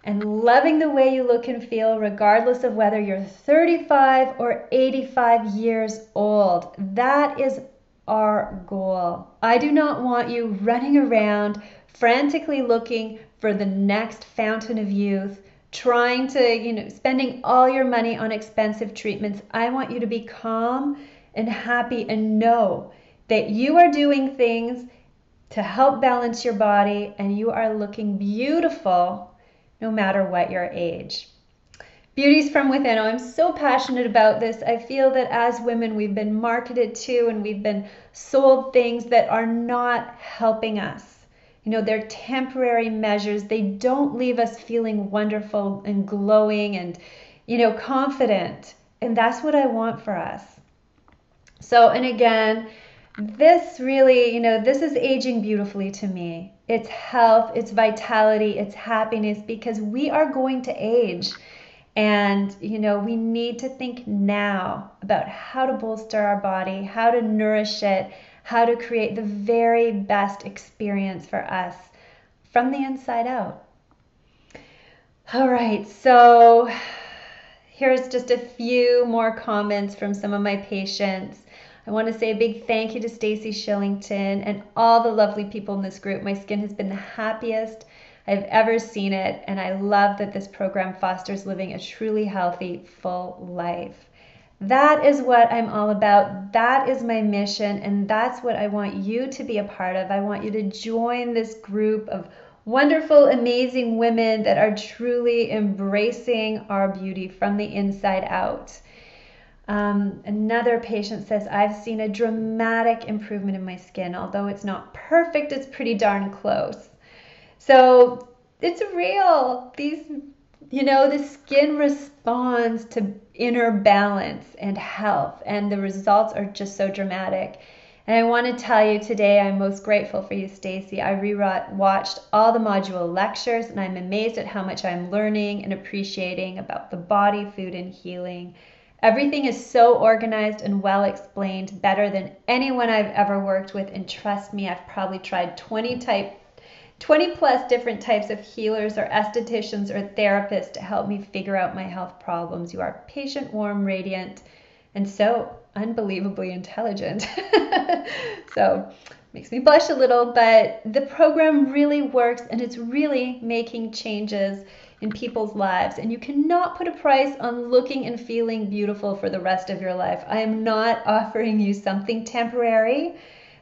A: and loving the way you look and feel, regardless of whether you're 35 or 85 years old. That is our goal. I do not want you running around frantically looking for the next fountain of youth, trying to, spending all your money on expensive treatments. I want you to be calm and happy and know that you are doing things to help balance your body, and you are looking beautiful no matter what your age. Beauty's from within. I'm so passionate about this. I feel that as women, we've been marketed to and we've been sold things that are not helping us. They're temporary measures. They don't leave us feeling wonderful and glowing and, confident. And that's what I want for us. So, and again, this really, this is aging beautifully to me. It's health, it's vitality, it's happiness, because we are going to age. And, we need to think now about how to bolster our body, how to nourish it, how to create the very best experience for us from the inside out. All right, so here's just a few more comments from some of my patients. I want to say a big thank you to Stacy Shillington and all the lovely people in this group. My skin has been the happiest I've ever seen it, and I love that this program fosters living a truly healthy, full life. That is what I'm all about. That is my mission, and that's what I want you to be a part of. I want you to join this group of wonderful, amazing women that are truly embracing our beauty from the inside out. Another patient says, I've seen a dramatic improvement in my skin. Although it's not perfect, it's pretty darn close. So it's real. The skin responds to inner balance and health, and the results are just so dramatic. And I want to tell you today, I'm most grateful for you, Stacy. I watched all the module lectures, and I'm amazed at how much I'm learning and appreciating about the body, food, and healing. Everything is so organized and well explained, better than anyone I've ever worked with. And trust me, I've probably tried 20 plus different types of healers or estheticians or therapists to help me figure out my health problems. You are patient, warm, radiant, and so unbelievably intelligent. So makes me blush a little, but the program really works, and it's really making changes in people's lives. And you cannot put a price on looking and feeling beautiful for the rest of your life. I am not offering you something temporary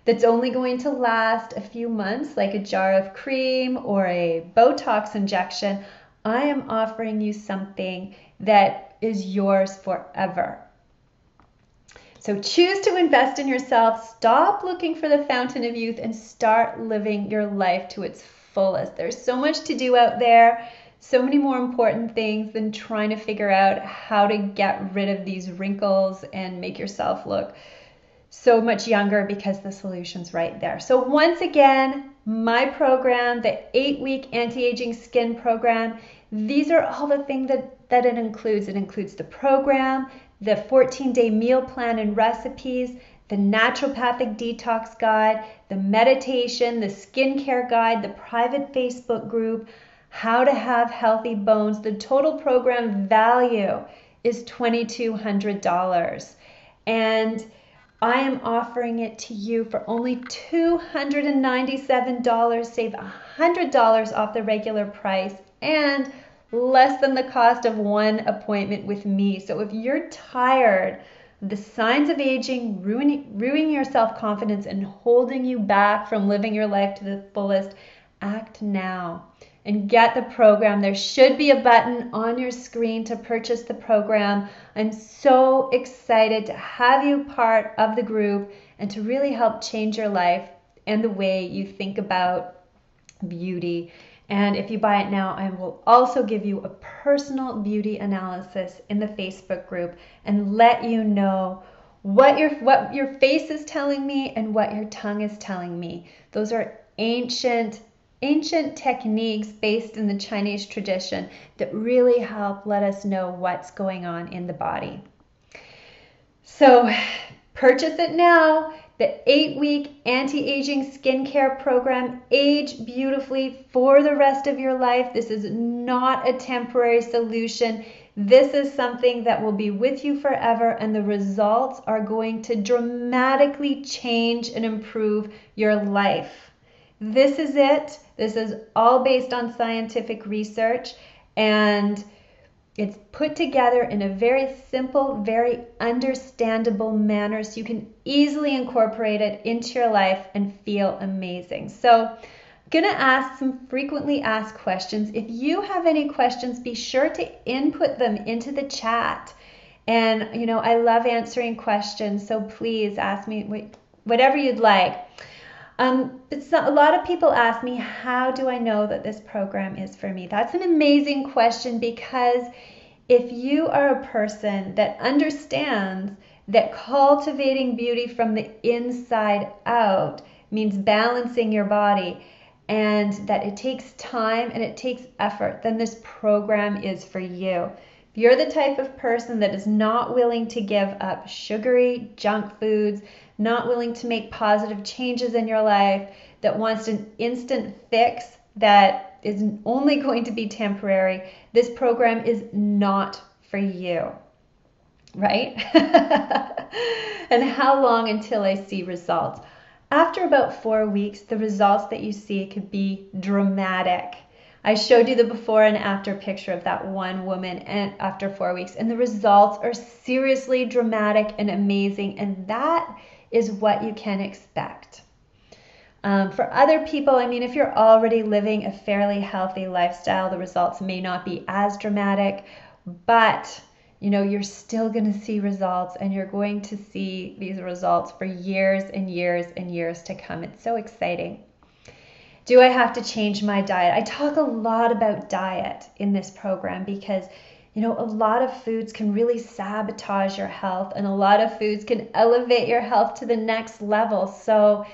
A: that's only going to last a few months, like a jar of cream or a Botox injection. I am offering you something that is yours forever. So choose to invest in yourself. Stop looking for the fountain of youth and start living your life to its fullest. There's so much to do out there, so many more important things than trying to figure out how to get rid of these wrinkles and make yourself look so much younger, because the solution's right there. So once again, my program, the 8-week anti-aging skin program, these are all the things that it includes. It includes the program, the 14-day meal plan and recipes, the naturopathic detox guide, the meditation, the skincare guide, the private Facebook group, how to have healthy bones. The total program value is $2,200. And I am offering it to you for only $297, save $100 off the regular price, and less than the cost of one appointment with me. So if you're tired of the signs of aging ruining your self-confidence and holding you back from living your life to the fullest, act now and get the program. There should be a button on your screen to purchase the program. I'm so excited to have you part of the group and to really help change your life and the way you think about beauty. And if you buy it now, I will also give you a personal beauty analysis in the Facebook group and let you know what your face is telling me and what your tongue is telling me. Those are ancient techniques based in the Chinese tradition that really help let us know what's going on in the body. So purchase it now. The 8-week anti-aging skincare program. Age beautifully for the rest of your life. This is not a temporary solution. This is something that will be with you forever, and the results are going to dramatically change and improve your life. This is it. This is all based on scientific research, and it's put together in a very simple, very understandable manner so you can easily incorporate it into your life and feel amazing. So I'm going to ask some frequently asked questions. If you have any questions, be sure to input them into the chat. And, I love answering questions, so please ask me whatever you'd like. A lot of people ask me, how do I know that this program is for me? That's an amazing question, because if you are a person that understands that cultivating beauty from the inside out means balancing your body, and that it takes time and it takes effort, then this program is for you. If you're the type of person that is not willing to give up sugary junk foods, not willing to make positive changes in your life, that wants an instant fix that is only going to be temporary, this program is not for you. right? And how long until I see results? After about 4 weeks, the results that you see could be dramatic. I showed you the before and after picture of that one woman and after 4 weeks, and the results are seriously dramatic and amazing, and that is what you can expect. For other people, I mean, if you're already living a fairly healthy lifestyle, the results may not be as dramatic, but you're still going to see results, and you're going to see these results for years and years and years to come. It's so exciting. Do I have to change my diet? I talk a lot about diet in this program because, a lot of foods can really sabotage your health, and a lot of foods can elevate your health to the next level. So,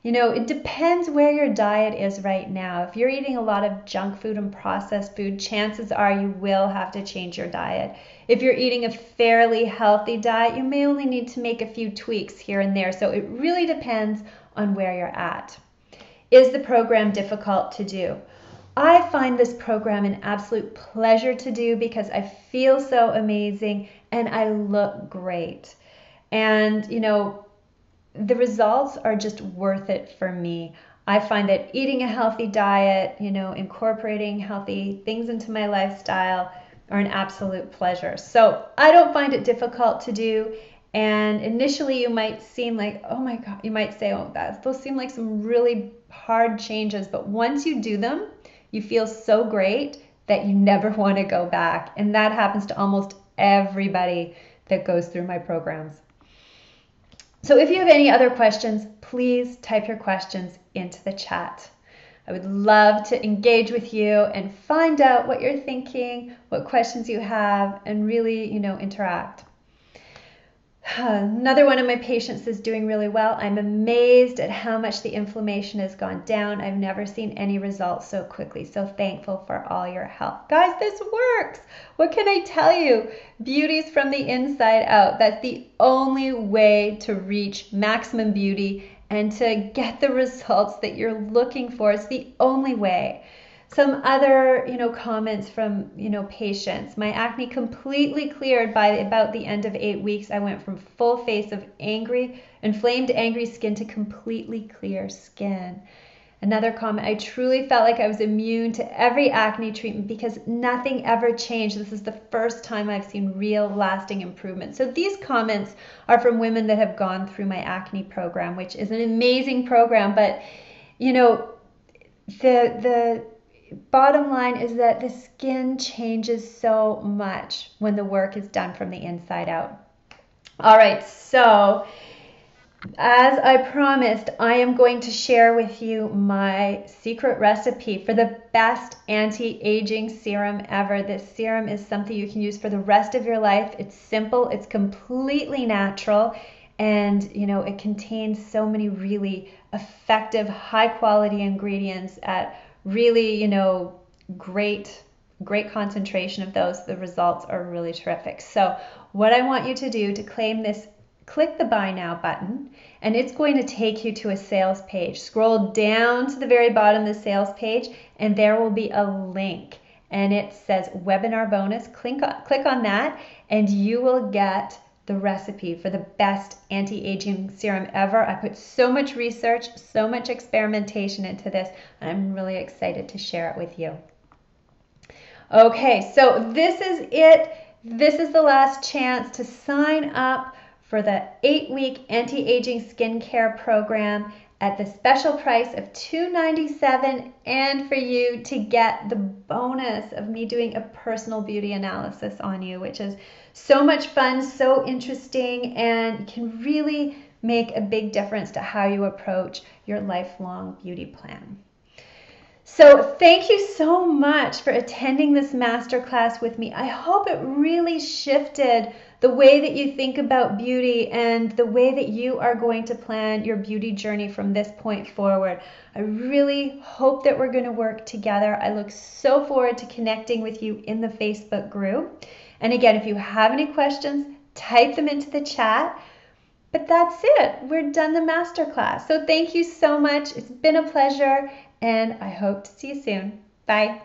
A: it depends where your diet is right now. If you're eating a lot of junk food and processed food, chances are you will have to change your diet. If you're eating a fairly healthy diet, you may only need to make a few tweaks here and there. So it really depends on where you're at. Is the program difficult to do? I find this program an absolute pleasure to do because I feel so amazing and I look great. And, the results are just worth it for me. I find that eating a healthy diet, incorporating healthy things into my lifestyle are an absolute pleasure. So I don't find it difficult to do. And initially you might seem like, oh my God, you might say, oh, those seem like some really hard changes. But once you do them, you feel so great that you never want to go back. And that happens to almost everybody that goes through my programs. So if you have any other questions, please type your questions into the chat. I would love to engage with you and find out what you're thinking, what questions you have, and really, interact. Another one of my patients is doing really well. I'm amazed at how much the inflammation has gone down. I've never seen any results so quickly. So thankful for all your help. Guys, this works. What can I tell you? Beauty's from the inside out. That's the only way to reach maximum beauty and to get the results that you're looking for. It's the only way. Some other, comments from, patients. My acne completely cleared by about the end of 8 weeks. I went from full face of inflamed, angry skin to completely clear skin. Another comment, I truly felt like I was immune to every acne treatment because nothing ever changed. This is the first time I've seen real lasting improvement. So these comments are from women that have gone through my acne program, which is an amazing program. But, the bottom line is that the skin changes so much when the work is done from the inside out. All right, so as I promised, I am going to share with you my secret recipe for the best anti-aging serum ever. This serum is something you can use for the rest of your life. It's simple, it's completely natural, and it contains so many really effective, high quality ingredients at really, great concentration of those. The results are really terrific. So what I want you to do to claim this, click the Buy Now button, and it's going to take you to a sales page. Scroll down to the very bottom of the sales page, and there will be a link, and it says Webinar Bonus. Click on that, and you will get the recipe for the best anti-aging serum ever. I put so much research, so much experimentation into this, and I'm really excited to share it with you. Okay, so this is it. This is the last chance to sign up for the 8-week anti-aging skincare program at the special price of $297, and for you to get the bonus of me doing a personal beauty analysis on you, which is so much fun, so interesting, and can really make a big difference to how you approach your lifelong beauty plan. So thank you so much for attending this masterclass with me. I hope it really shifted the way that you think about beauty and the way that you are going to plan your beauty journey from this point forward. I really hope that we're going to work together. I look so forward to connecting with you in the Facebook group. And again, if you have any questions, type them into the chat. But that's it. We're done the masterclass. So thank you so much. It's been a pleasure, and I hope to see you soon. Bye.